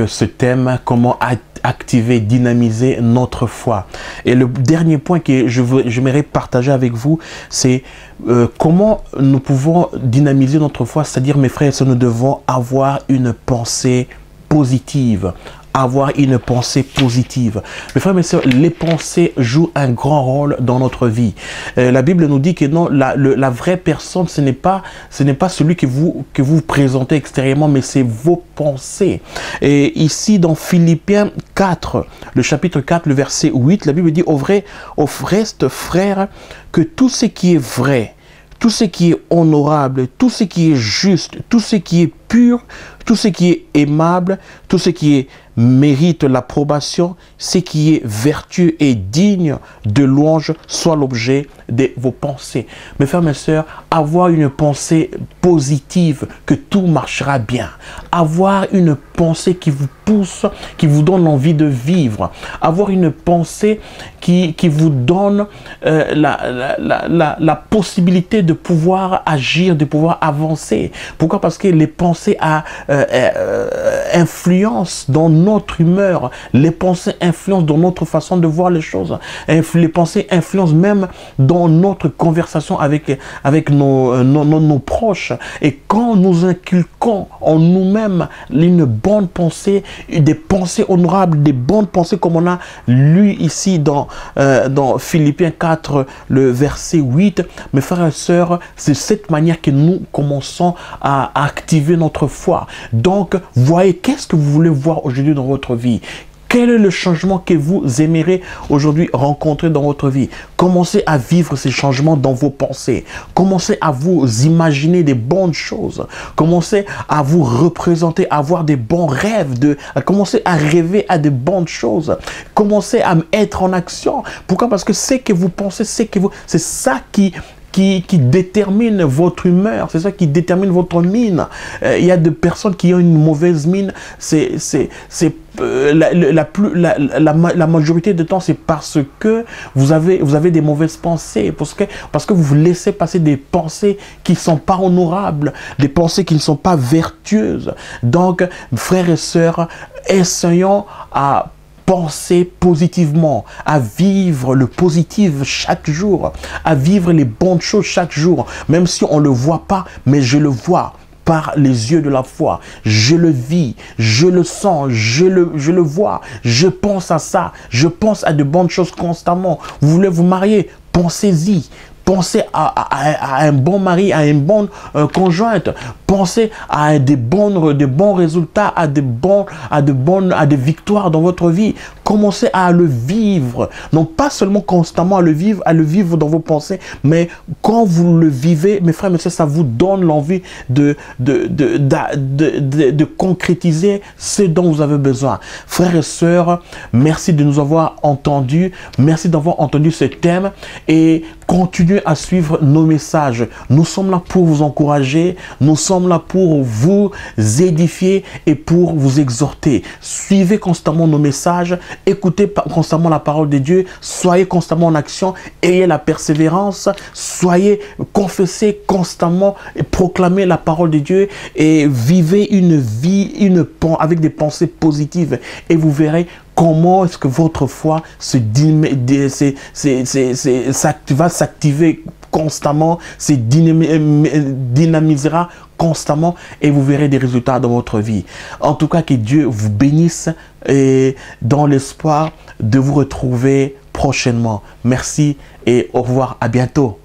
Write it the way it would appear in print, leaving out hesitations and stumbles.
ce thème, comment activer, dynamiser notre foi. Et le dernier point que j'aimerais partager avec vous, c'est comment nous pouvons dynamiser notre foi, c'est-à-dire, mes frères et sœurs, nous devons avoir une pensée positive. Avoir une pensée positive. Mes frères et mes sœurs, les pensées jouent un grand rôle dans notre vie. La Bible nous dit que non, la vraie personne, ce n'est pas celui que vous présentez extérieurement, mais c'est vos pensées. Et ici, dans Philippiens 4, le chapitre 4, le verset 8, la Bible dit: au reste, frères, que tout ce qui est vrai, tout ce qui est honorable, tout ce qui est juste, tout ce qui est pur, tout ce qui est aimable, tout ce qui mérite l'approbation, ce qui est vertueux et digne de louange, soit l'objet de vos pensées. Mes frères, mes sœurs, avoir une pensée positive, que tout marchera bien. Avoir une pensée qui vous pousse, qui vous donne envie de vivre. Avoir une pensée qui vous donne la possibilité de pouvoir agir, de pouvoir avancer. Pourquoi? Parce que les pensées influencent dans notre humeur. Les pensées influencent dans notre façon de voir les choses. Les pensées influencent même dans notre conversation avec nos proches. Et quand nous inculquons en nous-mêmes une bonne pensée, des pensées honorables, des bonnes pensées comme on a lu ici dans Philippiens 4, le verset 8, mes frères et sœurs, c'est cette manière que nous commençons à activer notre foi. Donc, voyez, qu'est-ce que vous voulez voir aujourd'hui dans votre vie? Quel est le changement que vous aimeriez aujourd'hui rencontrer dans votre vie? Commencez à vivre ces changements dans vos pensées. Commencez à vous imaginer des bonnes choses. Commencez à vous représenter, à avoir des bons rêves, commencez à rêver à de bonnes choses. Commencez à être en action. Pourquoi? Parce que ce que vous pensez, c'est ça qui détermine votre humeur, c'est ça qui détermine votre mine. Il y a des personnes qui ont une mauvaise mine, la majorité du temps, c'est parce que vous avez des mauvaises pensées, parce que vous vous laissez passer des pensées qui ne sont pas honorables, des pensées qui ne sont pas vertueuses. Donc, frères et sœurs, essayons à penser positivement, à vivre le positif chaque jour, à vivre les bonnes choses chaque jour, même si on ne le voit pas, mais je le vois par les yeux de la foi. Je le vis, je le sens, je le vois, je pense à ça, je pense à de bonnes choses constamment. Vous voulez vous marier? Pensez-y. Pensez à un bon mari, à une bonne conjointe. Pensez à des bons résultats, à des victoires dans votre vie. Commencez à le vivre. Non pas seulement constamment à le vivre dans vos pensées, mais quand vous le vivez, mes frères et mes sœurs, ça vous donne l'envie de concrétiser ce dont vous avez besoin. Frères et sœurs, merci de nous avoir entendus. Merci d'avoir entendu ce thème et continuez à suivre nos messages. Nous sommes là pour vous encourager. Nous sommes là pour vous édifier et pour vous exhorter. Suivez constamment nos messages. Écoutez constamment la parole de Dieu. Soyez constamment en action. Ayez la persévérance. Confessez constamment et proclamez la parole de Dieu et vivez une vie avec des pensées positives. Et vous verrez comment est-ce que votre foi va s'activer constamment, se dynamisera constamment et vous verrez des résultats dans votre vie. En tout cas, que Dieu vous bénisse et dans l'espoir de vous retrouver prochainement. Merci et au revoir, à bientôt.